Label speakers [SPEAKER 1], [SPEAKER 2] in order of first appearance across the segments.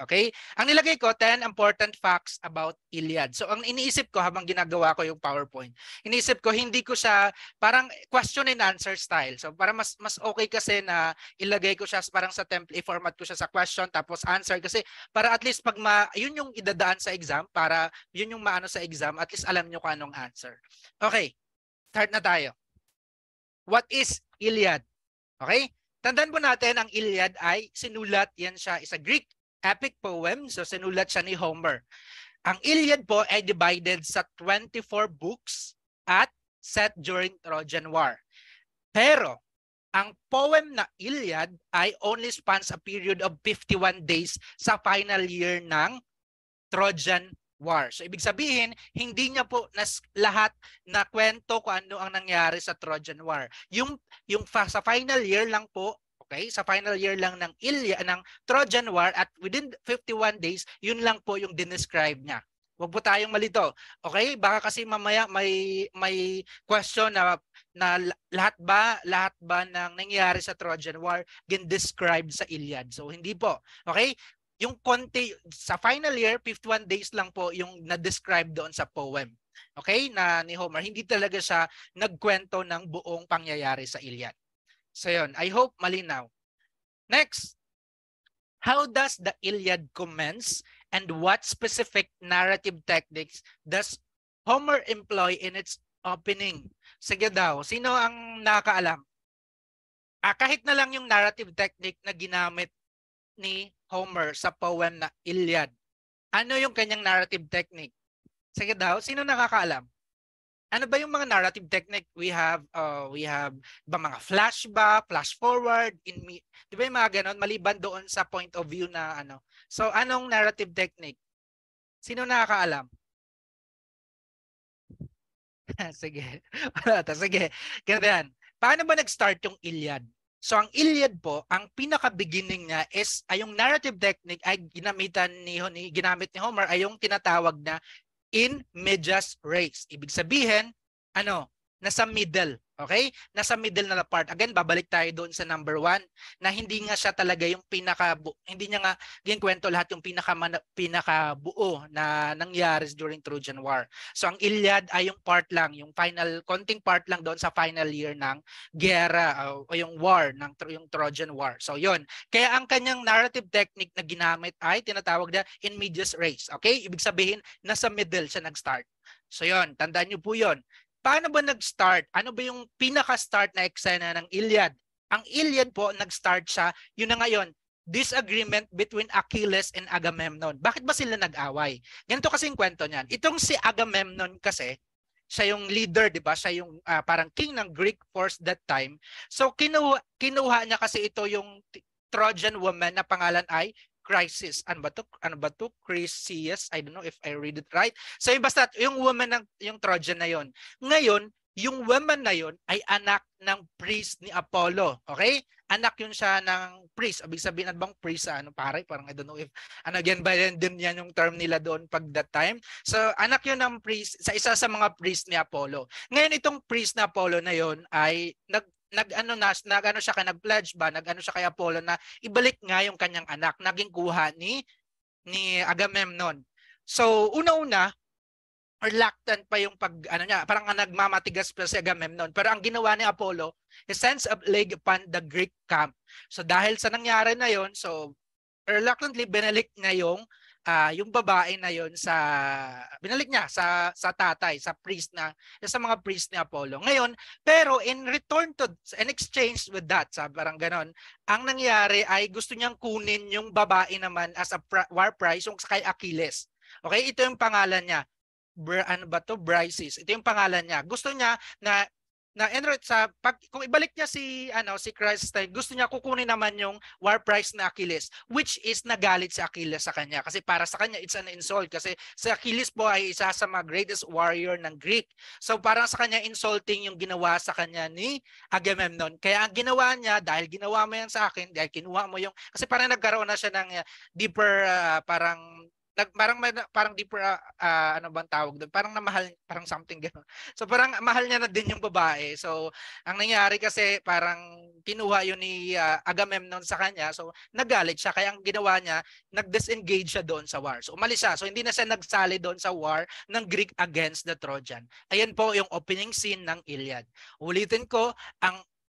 [SPEAKER 1] Okay? Ang nilagay ko, 10 important facts about Iliad. So ang iniisip ko habang ginagawa ko yung PowerPoint, iniisip ko hindi ko siya parang question and answer style. So para mas okay kasi na ilagay ko siya parang sa template, i-format ko siya sa question tapos answer kasi para at least pag yun yung idadaan sa exam, para yun yung maano sa exam, at least alam nyo kung anong answer. Okay, start na tayo. What is Iliad? Okay? Tandaan po natin, ang Iliad ay sinulat, yan siya, is a Greek epic poem. So sinulat siya ni Homer. Ang Iliad po ay divided sa 24 books at set during Trojan War. Pero ang poem na Iliad ay only spans a period of 51 days sa final year ng Trojan War. So ibig sabihin, hindi niya po lahat na kwento kung ano ang nangyari sa Trojan War. Yung sa final year lang po, okay? Sa final year lang ng ng Trojan War at within 51 days, yun lang po yung dinescribe niya. Huwag po tayong malito. Okay? Baka kasi mamaya may question na lahat ba ng nangyari sa Trojan War describe sa Iliad. So hindi po. Okay? Yung konti sa final year 51 days lang po yung na-describe doon sa poem. Okay? Na ni Homer, hindi talaga siya nagkwento ng buong pangyayari sa Iliad. So yun, I hope malinaw. Next, how does the Iliad commence and what specific narrative techniques does Homer employ in its opening? Sige daw, sino ang nakakaalam? Kahit na lang yung narrative technique na ginamit ni Homer sa poem na Iliad. Ano yung kanyang narrative technique? Sige daw, sino nakakaalam? Ano ba yung mga narrative technique? We have ba mga flashback, flash forward, di ba yung mga ganon maliban doon sa point of view na ano. So anong narrative technique? Sino nakakaalam? Sige. Sige. Ganito yan. Paano ba nag-start yung Iliad? So ang Iliad po, ang pinaka-beginning niya is ay yung narrative technique ay ginamit ni Homer ay yung tinatawag na in medias res. Ibig sabihin, nasa middle. Okay? Nasa middle na part. Again, babalik tayo doon sa number 1 na hindi nga siya talaga yung hindi niya nga kwento lahat yung pinakabuo na nangyari during Trojan War. So ang Iliad ay yung part lang, yung final, konting part lang doon sa final year ng giyera o yung war, yung Trojan War. So yon. Kaya ang kanyang narrative technique na ginamit ay tinatawag na in medias res. Okay? Ibig sabihin, nasa middle siya nag-start. So yon, tandaan niyo po yon. Paano ba nag-start? Ano ba yung pinaka-start na eksena ng Iliad? Ang Iliad po, nag-start siya, yun na ngayon, disagreement between Achilles and Agamemnon. Bakit ba sila nag-away? Ganito kasi yung kwento niyan. Itong si Agamemnon kasi, siya yung leader, di ba? Siya yung parang king ng Greek force that time. So kinuha niya kasi ito yung Trojan woman na pangalan ay Crisis. Ano ba to? Chryseis. I don't know if I read it right. So basta yung woman yung Trojan na yon. Ngayon, yung woman na yon ay anak ng priest ni Apollo. Okay? Anak yun siya ng priest. Ibig sabihin, ano bang priest? Pare? Parang I don't know if, again, ba din yan yung term nila doon pag that time. So, anak yun ng priest, sa isa sa mga priest ni Apollo. Ngayon, itong priest na Apollo na yon ay nag-pledge siya kay Apollo na ibalik nga yung kanyang anak, naging kuha ni Agamemnon. So una-una, reluctant pa yung parang nagmamatigas pa si Agamemnon. Pero ang ginawa ni Apollo, he sends a plague upon the Greek camp. So dahil sa nangyari na yon, so reluctantly binalik niya yung babae na yon binalik niya sa tatay, sa mga priest ni Apollo. Ngayon, pero in exchange with that, parang ganon, ang nangyari ay gusto niyang kunin yung babae naman as a war prize yung kay Achilles. Okay, ito yung pangalan niya. Briseis. Ito yung pangalan niya. Gusto niya na kung ibalik niya si Christ, gusto niya kukunin naman yung war prize na Achilles, which is nagalit si Achilles sa kanya kasi para sa kanya it's an insult kasi si Achilles po ay isa sa mga greatest warrior ng Greek. So parang sa kanya insulting yung ginawa sa kanya ni Agamemnon. Kaya ang ginawa niya, dahil ginawa mo yan sa akin, dahil kinuha mo yung, kasi parang nagkaroon na siya ng deeper parang parang deeper ano bang tawag doon? Parang namahal, parang something gano'n. So parang mahal niya na din yung babae. So ang nangyari kasi parang kinuha yun ni Agamemnon sa kanya. So nagalit siya kaya ang ginawa niya, nag-disengage siya doon sa war. So umalis siya. So hindi na siya nagsali doon sa war ng Greek against the Trojan. Ayan po yung opening scene ng Iliad. Ulitin ko,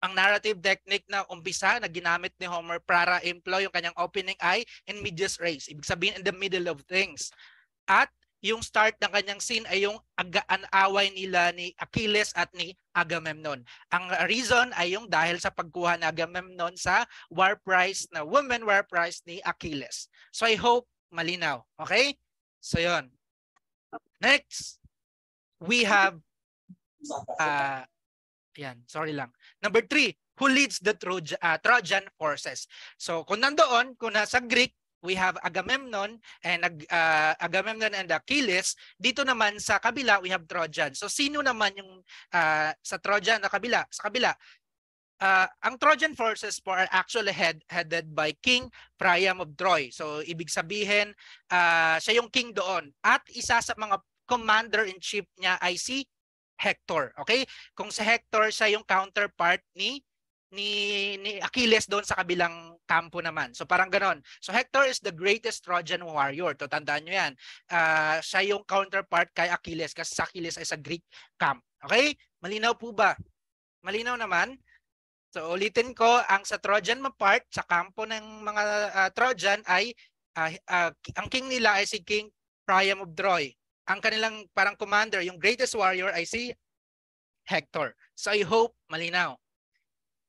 [SPEAKER 1] ang narrative technique na umpisa na ginamit ni Homer para employ yung kanyang opening ay in medias res. Ibig sabihin in the middle of things. At yung start ng kanyang scene ay yung away nila ni Achilles at ni Agamemnon. Ang reason ay yung dahil sa pagkuha ni Agamemnon sa war prize na woman war prize ni Achilles. So I hope malinaw. Okay? So yon. Next, we have yan, sorry lang. Number 3, who leads the Trojan forces? So kung nandoon, kung nasa Greek, we have Agamemnon and Achilles. Dito naman sa kabila, we have Trojan. So sino naman yung sa Trojan na kabila? Sa kabila, ang Trojan forces po are actually headed by King Priam of Troy. So ibig sabihin, siya yung king doon. At isa sa mga commander-in-chief niya ay si Hector. Okay? Kung si Hector, siya yung counterpart ni Achilles doon sa kabilang kampo naman. So parang ganon. So Hector is the greatest Trojan warrior. To tandaan nyo yan. Siya yung counterpart kay Achilles kasi sa Achilles ay sa Greek camp. Okay? Malinaw po ba? Malinaw naman? So ulitin ko, ang sa Trojan part, sa kampo ng mga Trojan ay ang king nila ay si King Priam of Troy. Ang kanilang parang commander, yung greatest warrior ay si Hector. So I hope malinaw.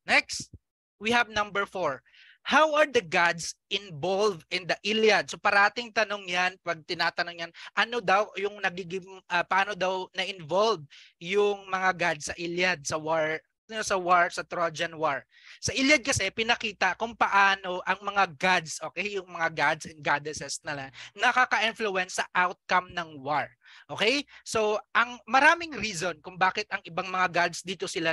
[SPEAKER 1] Next, we have number 4. How are the gods involved in the Iliad? So parating tanong yan, pag tinatanong yan, ano daw yung nagiging, paano daw na-involved yung mga gods sa Iliad, sa Trojan War. Sa Iliad kasi pinakita kung paano ang mga gods, okay, yung mga gods and goddesses na nakaka-influence sa outcome ng war. Okay? So, ang maraming reason kung bakit ang ibang mga gods dito sila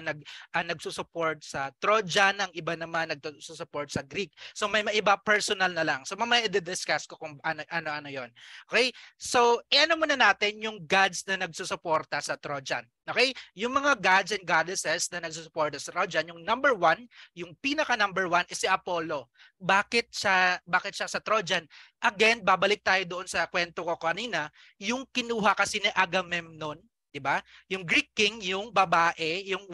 [SPEAKER 1] nagsusupport sa Trojan, ang iba naman nagsusupport sa Greek. So, may iba personal na lang. So, mamaya i-discuss ko kung ano 'yon. Okay? So, ano muna natin yung gods na nagsusuporta sa Trojan. Okay? Yung mga gods and goddesses na nagsusuporta sa Trojan, yung number 1, yung pinaka number 1 is si Apollo. Bakit siya sa Trojan? Again, babalik tayo doon sa kwento ko kanina, yung kinuha kasi ni Agamemnon, 'di ba? Yung Greek king, yung babae, yung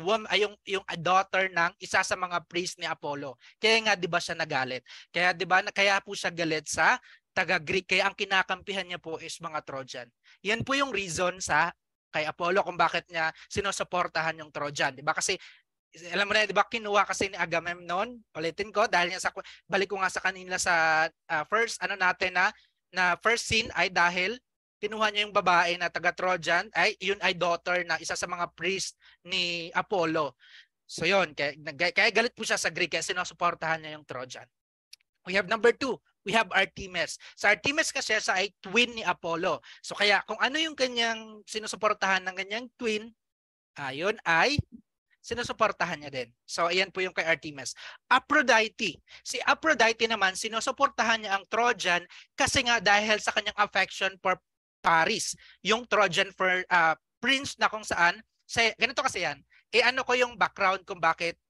[SPEAKER 1] daughter ng isa sa mga priest ni Apollo. Kaya nga 'di ba siya nagalit? Kaya 'di ba kaya po siya galit sa taga-Greek, kaya ang kinakampihan niya po is mga Trojan. Yan po yung reason kay Apollo kung bakit niya sinusuportahan yung Trojan, 'di ba? Kasi alam mo na, 'di ba, kinuha kasi ni Agamemnon, ulitin ko dahil balik ko nga sa kanila sa first natin na first scene ay dahil kinuha niya yung babae na taga Trojan, ay yun ay daughter na isa sa mga priest ni Apollo. So yun, kaya galit po siya sa Greek kaya sinusuportahan niya yung Trojan. We have number 2. We have Artemis. Sa Artemis kasi siya ay twin ni Apollo. So kaya kung ano yung kanyang sinusuportahan ng kanyang twin, yun ay sinusuportahan niya din. So, ayan po yung kay Artemis. Aphrodite. Si Aphrodite naman, sinusuportahan niya ang Trojan kasi nga dahil sa kanyang affection for Paris. Yung Trojan prince na kung saan, ganito kasi yan, ano ko yung background kung bakit,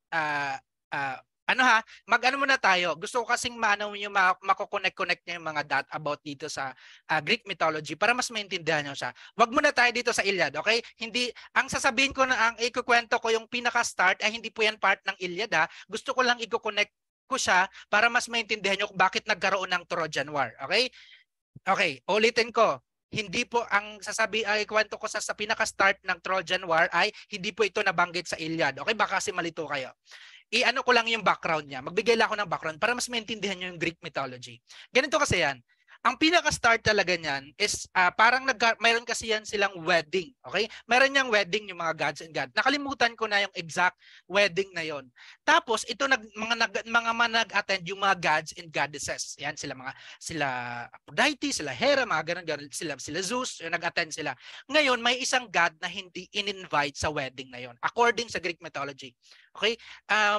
[SPEAKER 1] mag-ano muna tayo. Gusto ko kasing yung mako-connect niya yung mga dot about dito sa Greek mythology para mas maintindihan niyo siya. Wag muna tayo dito sa Iliad, okay? Hindi, ang sasabihin ko na ang ikukwento ko yung pinaka-start ay hindi po yan part ng Iliad ha. Gusto ko lang i-connect ko siya para mas maintindihan niyo kung bakit nagkaroon ng Trojan War, okay? Okay, ulitin ko. Hindi po ang kwento ko sa pinaka-start ng Trojan War ay hindi po ito nabanggit sa Iliad. Okay, baka kasi malito kayo. Ano ko lang yung background niya. Magbigay lang ako ng background para mas maintindihan niyo yung Greek mythology. Ganito kasi yan. Ang pinaka-start talaga niyan is parang mayroon kasi yan silang wedding. Okay? Mayroon niyang wedding yung mga gods and gods. Nakalimutan ko na yung exact wedding na yon. Tapos ito mga nag-attend yung mga gods and goddesses. Yan sila Aphrodite, sila Hera, mga ganun sila Zeus, yung nag-attend sila. Ngayon may isang god na hindi in-invite sa wedding na yon according sa Greek mythology. Okay?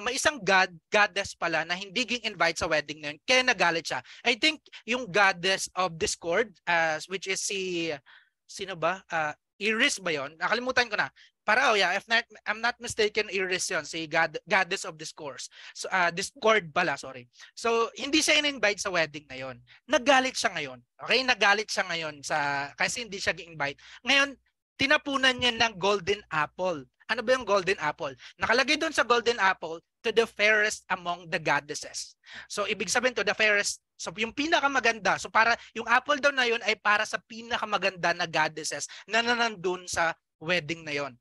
[SPEAKER 1] May isang goddess pala na hindi ging-invite sa wedding na yun, kaya nagalit siya. I think yung goddess of discord, which is sino ba? Iris ba yon? Nakalimutan ko na. Para yeah, if not, I'm not mistaken, Iris yon, si goddess of discourse. So, discord pala, sorry. So, hindi siya in-invite sa wedding na yon. Nagalit siya ngayon. Okay? Nagalit siya ngayon kasi hindi siya gi-invite. Ngayon, tinapunan niya ng golden apple. Ano ba yung golden apple? Nakalagay doon sa golden apple, to the fairest among the goddesses. So, ibig sabihin to the fairest, so yung pinakamaganda. So, para yung apple daw na yun ay para sa pinakamaganda na goddesses na nandun sa wedding na yon.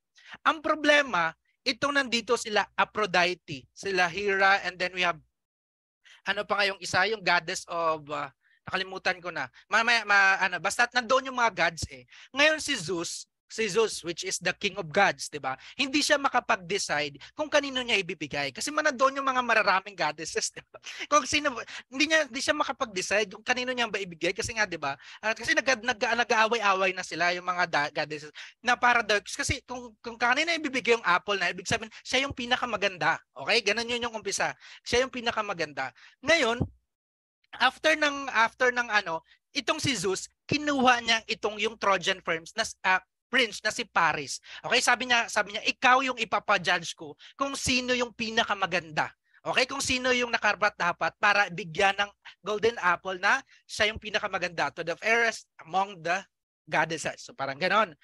[SPEAKER 1] Ang problema, itong nandito sila Aphrodite, sila Hera, and then we have, ano pa ngayong isa, yung goddess of, nakalimutan ko na. Basta nandoon yung mga gods eh. Ngayon si Zeus, which is the king of gods, di ba? Hindi siya makapag-decide kung kanino niya ibibigay. Kasi manandoon yung mga mararaming goddesses, di ba? Kung sino, hindi siya makapag-decide kung kanino niya ba ibigay. Kasi nga, di ba? Kasi nag-aaway-away na sila yung mga goddesses. Na para daw, kasi kung kanino ibibigay yung apple na, ibig sabihin, siya yung pinakamaganda. Okay? Ganun yun yung umpisa. Siya yung pinakamaganda. Ngayon, after ng itong si Zeus, kinuha niya yung Trojan prince na si Paris. Okay, sabi niya ikaw yung ipapa-judge ko kung sino yung pinakamaganda. Okay, kung sino yung nakarapat-dapat para bigyan ng golden apple na siya yung pinakamaganda, to the fairest among the goddesses. So parang ganon.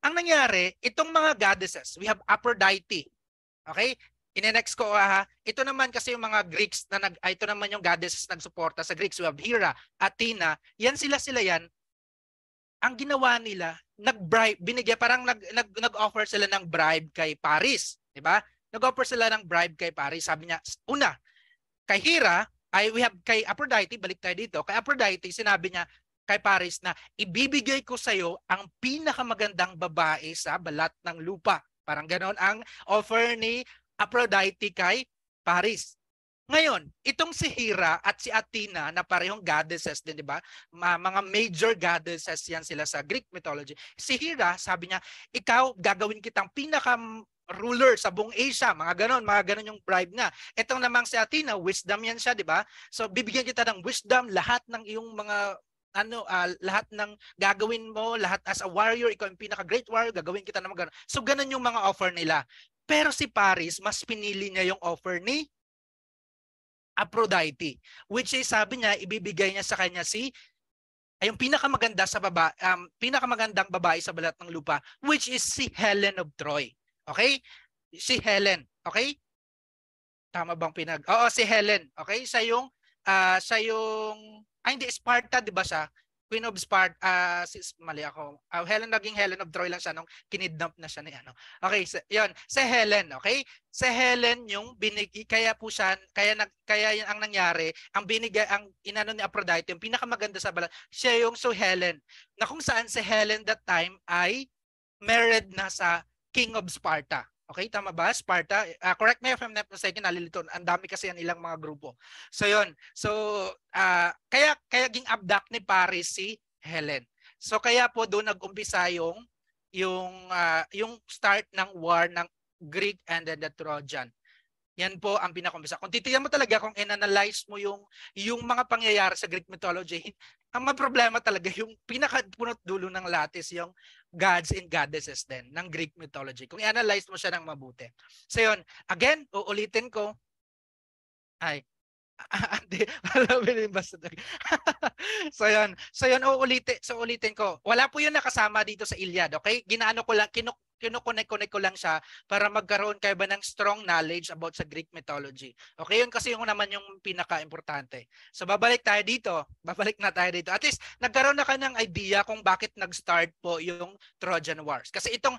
[SPEAKER 1] Ang nangyari, itong mga goddesses, we have Aphrodite. Okay? Inenext ko ito naman kasi yung mga Greeks ito naman yung goddesses nagsuporta sa Greeks. We have Hera, Athena, yan sila yan. Ang ginawa nila, nag-bribe, parang nag-offer sila ng bribe kay Paris, di ba? Nag-offer sila ng bribe kay Paris. Sabi niya, una, kay Hera, we have kay Aphrodite, balik tayo dito. Kay Aphrodite, sinabi niya kay Paris na ibibigay ko sa iyo ang pinakamagandang babae sa balat ng lupa. Parang ganon ang offer ni Aphrodite kay Paris. Ngayon, itong si Hera at si Athena na parehong goddesses din, di ba? Mga major goddesses yan sila sa Greek mythology. Si Hera, sabi niya, ikaw gagawin kitang ruler sa buong Asia, mga ganon yung bribe niya. Itong namang si Athena, wisdom yan siya, di ba? So bibigyan kita ng wisdom, lahat ng iyong mga lahat ng gagawin mo, lahat as a warrior, ikaw yung pinaka-great warrior, gagawin kita ng mga ganon. So ganon yung mga offer nila. Pero si Paris, mas pinili niya yung offer ni Aphrodite, which is sabi niya ibibigay niya sa kanya yung pinakamaganda pinakamagandang babae sa balat ng lupa, which is si Helen of Troy. Okay? Si Helen, okay? Tama bang Oo, si Helen, okay? Siya yung hindi, Sparta, 'di ba siya? Queen of Sparta, mali ako. Naging Helen of Troy lang siya nung kinidnap na siya ni ano. Okay, yun, si Helen, okay? Si Helen yung kaya po siya, kaya yun ang nangyari, ang inano ni Aphrodite, yung pinakamaganda sa balat, siya yung Helen. Na kung saan si Helen that time ay married na sa King of Sparta. Okay, tama ba? Sparta. Correct me if I'm not mistaken, nalilito. Ang dami kasi yan ilang mga grupo. So yun. So kaya ging abduct ni Paris si Helen. So kaya po doon nag-umpisa yung start ng war ng Greek and then the Trojan. Yan po ang pinaka-umpisa. Kung titignan mo talaga, kung in-analyze mo yung mga pangyayari sa Greek mythology, ang problema talaga yung pinaka-punot dulo ng lahat is yung gods and goddesses din ng Greek mythology. Kung i-analyze mo siya ng mabuti. So yun, again, uulitin ko. So yun, ulitin ko. Wala po yun nakasama dito sa Iliad, okay? Ginaano ko lang, kinukonek ko lang siya para magkaroon kayo ba ng strong knowledge about sa Greek mythology. Okay, yun kasi yung naman yung pinaka-importante. So babalik na tayo dito. At least nagkaroon na ka ng idea kung bakit nag-start po yung Trojan Wars. Kasi itong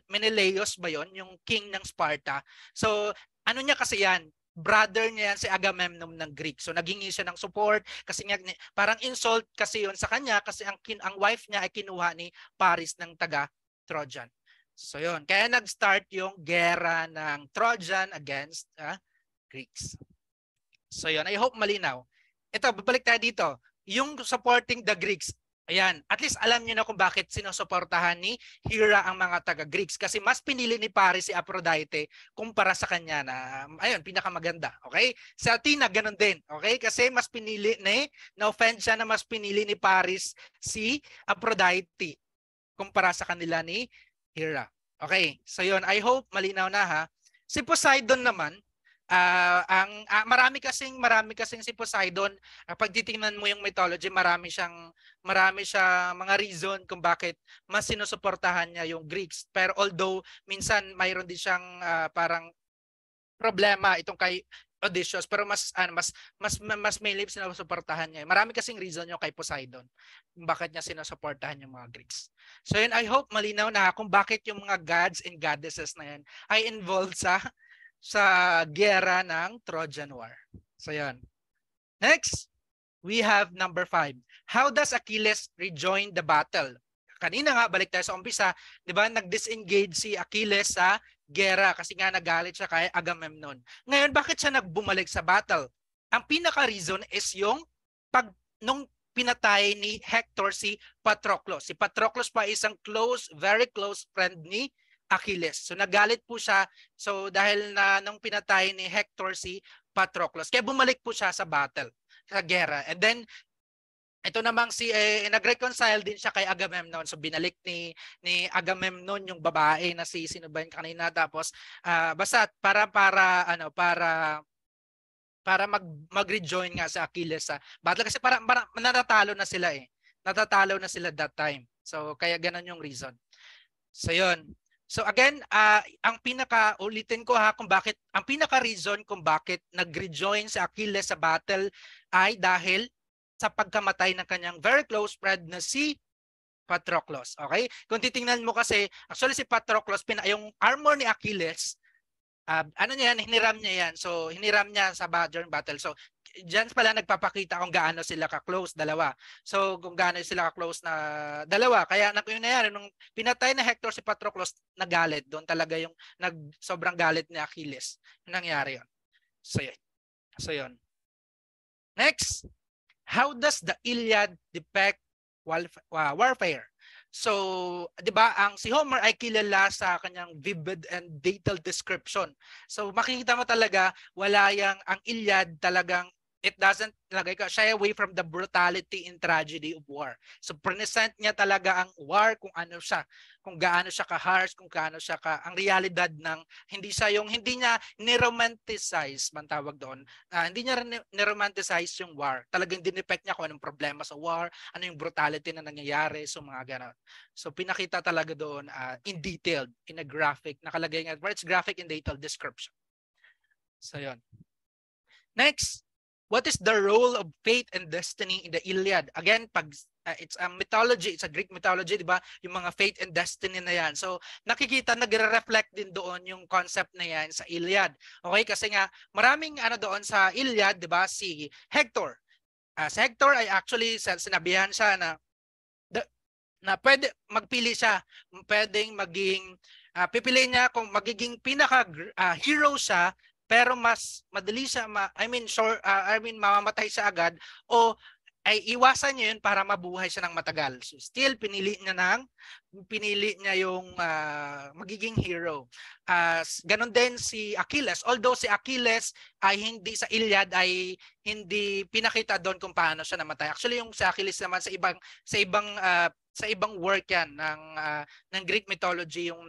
[SPEAKER 1] Menelaos ba yun, yung king ng Sparta. So ano niya kasi yan, brother niya yan si Agamemnon ng Greek. So naghingi siya ng support kasi nga parang insult kasi yun sa kanya kasi ang wife niya ay kinuha ni Paris ng taga Trojan. So yun, kaya nag-start yung gera ng Trojan against Greeks. So yun, I hope malinaw. Ito, babalik tayo dito. Yung supporting the Greeks, Ayan, at least alam niyo na kung bakit sinusuportahan ni Hera ang mga taga-Greeks kasi mas pinili ni Paris si Aphrodite kumpara sa kanya na ayun, pinakamaganda. Okay? Sa Athena ganun din, okay? Kasi mas pinili ni na-offend siya na mas pinili ni Paris si Aphrodite kumpara sa kanila ni Hera. Okay, so yun, I hope malinaw na ha. Si Poseidon naman, marami kasing si Poseidon. Pag titingnan mo yung mythology, marami siyang mga reason kung bakit mas sinusuportahan niya yung Greeks. Pero although minsan mayroon din siyang parang problema itong kay Odysseus, pero mas mainly sinusuportahan niya. Marami kasing reason yung kay Poseidon kung bakit niya sinusuportahan yung mga Greeks. So yun, I hope malinaw na kung bakit yung mga gods and goddesses na yan ay involved sa giyera ng Trojan War. So yun. Next, we have number 5. How does Achilles rejoin the battle? Kanina nga, balik tayo sa umpisa, di ba, nag-disengage si Achilles sa gera kasi nga nagalit siya kay Agamemnon. Ngayon, bakit siya nagbumalik sa battle? Ang pinaka-reason is yung nung pinatay ni Hector si Patroclus. Si Patroclus pa isang very close friend ni Achilles. So nagalit po siya. So dahil na nung pinatay ni Hector si Patroclus, kaya bumalik po siya sa battle, sa gera. And then ito namang nag-reconcile din siya kay Agamemnon. So binalik ni Agamemnon yung babae na sino ba yun kanina, tapos basta para mag-rejoin nga sa Achilles sa battle kasi para natatalo na sila eh. Natatalo na sila that time. So kaya ganun yung reason. So yun. So again, ulitin ko ha kung bakit ang pinaka-reason kung bakit nag-rejoin si Achilles sa battle ay dahil sa pagkamatay ng kanyang very close friend na si Patroclus. Okay? Kung titingnan mo kasi, actually si Patroclus, yung armor ni Achilles, hiniram niya yan. So, hiniram niya during battle. So, dyan pala nagpapakita kung gaano sila ka-close, dalawa. So, kung gaano sila ka-close na dalawa. Kaya, yun nangyari, nung pinatay na Hector si Patroclus, nagalit. Doon talaga yung sobrang galit ni Achilles. Yung nangyari yun. So, yun. Next. How does the Iliad depict warfare? So, 'di ba, si Homer ay kilala sa kanyang vivid and detailed description. So, makikita mo talaga ang Iliad talagang it doesn't shy away from the brutality and tragedy of war. So present niya talaga ang war kung ano siya, kung gaano siya ka-harsh, kung gaano siya ang realidad ng hindi niya ni-romanticize man tawag doon. Hindi niya ni-romanticize yung war. Talagang dinepict niya kung anong problema sa war, ano yung brutality na nangyayari, so mga ganon. So pinakita talaga doon in detailed, in a graphic, nakalagay nga, it's graphic in detailed description. So yun. Next, what is the role of fate and destiny in the Iliad? Again, it's a mythology, it's a Greek mythology, di ba? Yung mga fate and destiny na yan. So, nakikita, nagre-reflect din doon yung concept na yan sa Iliad. Okay? Kasi nga, maraming doon sa Iliad, di ba? Si Hector. Si Hector ay actually, sinabihan siya na pwede magpili siya. Pwedeng pipiliin niya kung magiging pinaka-hero siya, pero mas madali siya mamamatay siya agad o ay iwasan niya yun para mabuhay siya ng matagal. So still pinili niya yung magiging hero. Ganon din si Achilles. Although si Achilles ay hindi sa Iliad ay hindi pinakita doon kung paano siya namatay. Actually yung si Achilles naman sa ibang work yan ng Greek mythology yung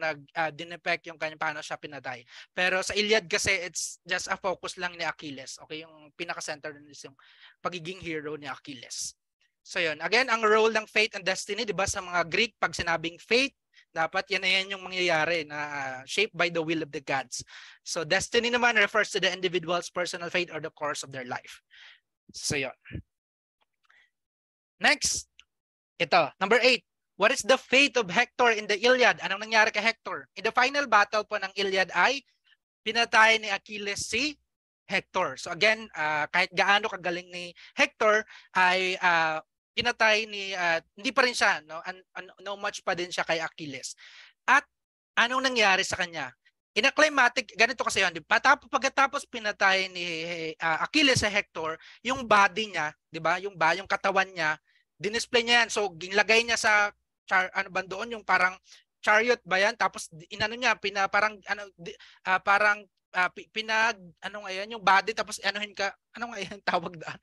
[SPEAKER 1] dinepict yung kanya paano siya pinatay. Pero sa Iliad kasi it's just a focus lang ni Achilles. Okay, yung pinaka-center dun is yung pagiging hero ni Achilles. So yun, again, ang role ng fate and destiny, 'di ba, sa mga Greek pag sinabing fate, dapat yan yung mangyayari na shaped by the will of the gods. So destiny naman refers to the individual's personal fate or the course of their life. So yun. Next, ito, number 8. What is the fate of Hector in the Iliad? Anong nangyari kay Hector? In the final battle po ng Iliad ay pinatay ni Achilles si Hector. So again, kahit gaano kagaling ni Hector ay pinatay hindi pa rin siya, no much pa din siya kay Achilles. At anong nangyari sa kanya? In a climatic, ganito kasi yun, pagkatapos pinatay ni Achilles si Hector, yung body niya, 'di ba? Yung katawan niya dinisplay niya yan. So ginlagay niya sa ano ba doon yung parang chariot ba yan? Tapos inano niya parang parang pinag ano nga yan, yung body, tapos anuhin ka, ano nga yan tawag daan,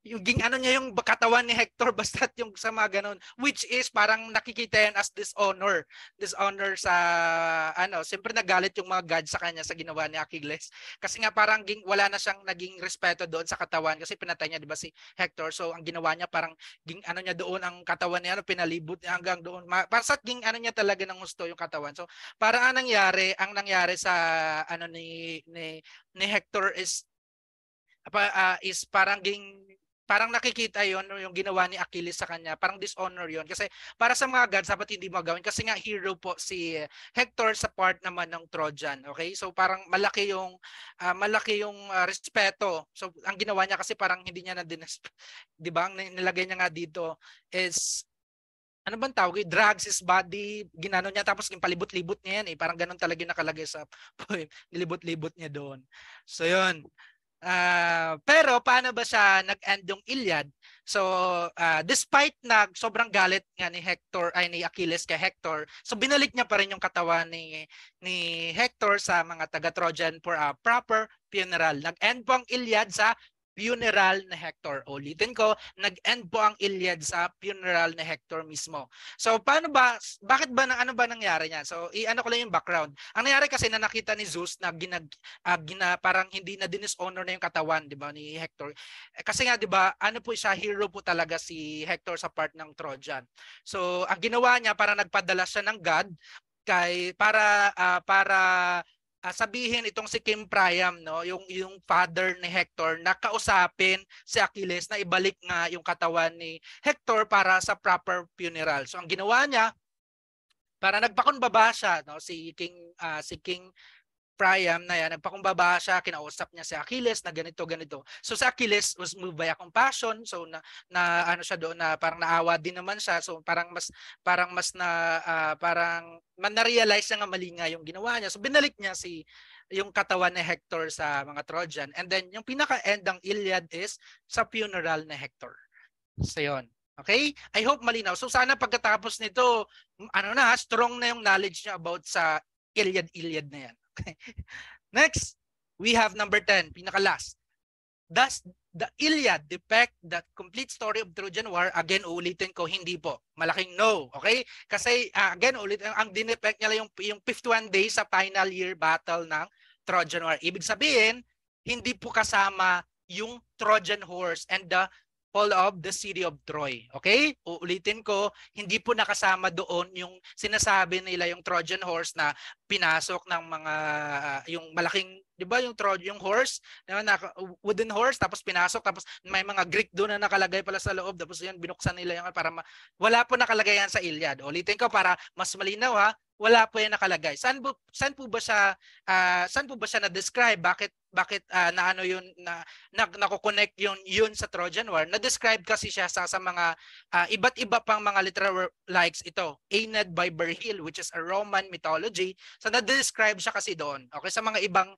[SPEAKER 1] yung ano niya yung katawan ni Hector, basta yung sa mga ganun, which is parang nakikita yan as dishonor sa ano, siyempre nagalit yung mga gods sa kanya sa ginawa ni Achilles, kasi nga parang wala na siyang naging respeto doon sa katawan kasi pinatay niya, di ba, si Hector. So ang ginawa niya parang ano niya doon, ang katawan niya, ano, pinalibot niya hanggang doon, pasat ano niya talaga ng gusto yung katawan. So parang ang nangyari sa ano ni Hector is parang nakikita yon yung ginawa ni Achilles sa kanya, parang dishonor yon, kasi para sa mga gods dapat hindi magawin, kasi nga hero po si Hector sa part naman ng Trojan. Okay, so parang malaki yung respeto. So ang ginawa niya kasi parang hindi niya na di ba, ang nilagay niya nga dito is ano bang tawag, drugs his body, ginano niya, tapos yung palibot-libot niya yan, parang ganun talaga yung nakalagay sa poem, nilibot-libot niya doon. So yun. Pero paano ba siya nag-end yung Iliad? So despite sobrang galit nga ni Hector, ay ni Achilles kay Hector, so binalik niya pa rin yung katawan ni Hector sa mga taga-Trojan for a proper funeral. Nag-end po ang Iliad sa funeral ni Hector. Ulitin ko, nag-end po ang Iliad sa funeral ni Hector mismo. So paano ba, bakit ba, ano ba nangyari niyan? So ano ko lang yung background. Ang nangyari kasi na nakita ni Zeus na parang hindi na dishonor na yung katawan, di ba, ni Hector. Kasi nga, di ba, ano po siya, hero po talaga si Hector sa part ng Trojan. So ang ginawa niya, para nagpadala siya ng God para sabihin itong si King Priam, no, yung father ni Hector, na kausapin si Achilles na ibalik nga yung katawan ni Hector para sa proper funeral. So ang ginawa niya, para nagpakumbaba siya, no, si King Priam na yan, nagpakumbaba siya, kinausap niya si Achilles na ganito. So si Achilles was moved by a compassion, so na ano siya doon, na parang naawa din naman siya, so parang na-realize niya nga mali nga yung ginawa niya. So binalik niya yung katawan ni Hector sa mga Trojan, and then yung pinaka-end ng Iliad is sa funeral ni Hector. So yun. Okay? I hope malinaw. So sana pagkatapos nito, strong na yung knowledge niya about sa Iliad na yan. Next, we have number 10, pinaka-last. Does the Iliad depict the complete story of Trojan War? Again, uulitin ko, hindi po. Malaking no. Okay? Kasi, again, ang dinepict niya yung 51 days sa final year battle ng Trojan War. Ibig sabihin, hindi po kasama yung Trojan horse and the fall of the city of Troy. Okay? Uulitin ko, hindi po nakasama doon yung sinasabi nila yung Trojan horse na pinasok ng mga yung malaking, 'di ba, yung horse, wooden horse, tapos pinasok, tapos may mga Greek doon na nakalagay pala sa loob, tapos yan binuksan nila yung para wala po nakalagay yan sa Iliad. Ulitin ko para mas malinaw, ha. Wala po yan nakalagay. Saan po ba siya na-describe? Bakit na ano yun, nako-connect yun sa Trojan War? Na-describe kasi siya sa mga iba't iba pang mga literary likes ito. Aeneid by Virgil, which is a Roman mythology. So na-describe siya kasi doon. Okay, sa mga ibang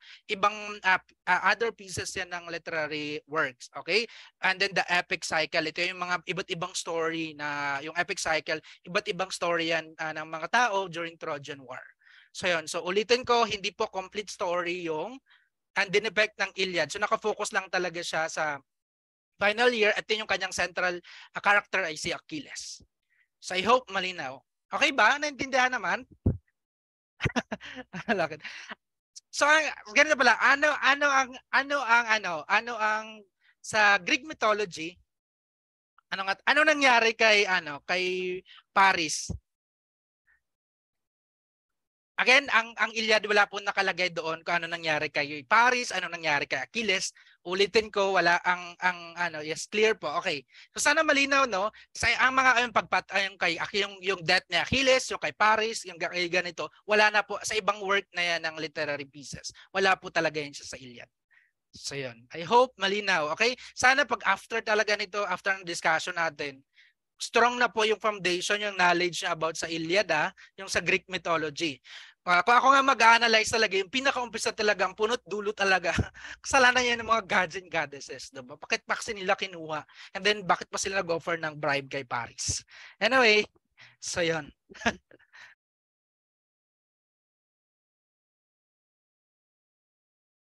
[SPEAKER 1] other pieces yan ng literary works. Okay? And then the epic cycle, ito yung mga iba't ibang story na yung epic cycle, iba't ibang story yan ng mga tao during Trojan War. So yun. So ulitin ko, hindi po complete story yung and dinepict ng Iliad. So nakafocus lang talaga siya sa final year at yung kanyang central character ay si Achilles. So I hope malinaw. Okay ba? Naintindihan naman? So ganito pala, ano ang sa Greek mythology, ano nangyari kay Paris? Again, ang Iliad wala po nakalagay doon kung ano nangyari kay Paris, ano nangyari kay Achilles. Ulitin ko, wala yes, clear po. Okay. So sana malinaw, no? Sa ang mga yung death ni Achilles, yung kay Paris, yung kay ganito, wala na po sa ibang work na yan ng literary pieces. Wala po talaga yan siya sa Iliad. So yun. I hope malinaw. Okay? Sana pag after talaga nito, after ng discussion natin, strong na po yung foundation, yung knowledge about sa Iliad, yung sa Greek mythology. Kung ako nga mag-analyze talaga, yung pinaka-umpisa talagang punot dulo talaga, kasalanan yan ng mga gods and goddesses, diba? Bakit pa kasi nila kinuha? And then, bakit pa sila nag-offer ng bribe kay Paris? Anyway, so yun.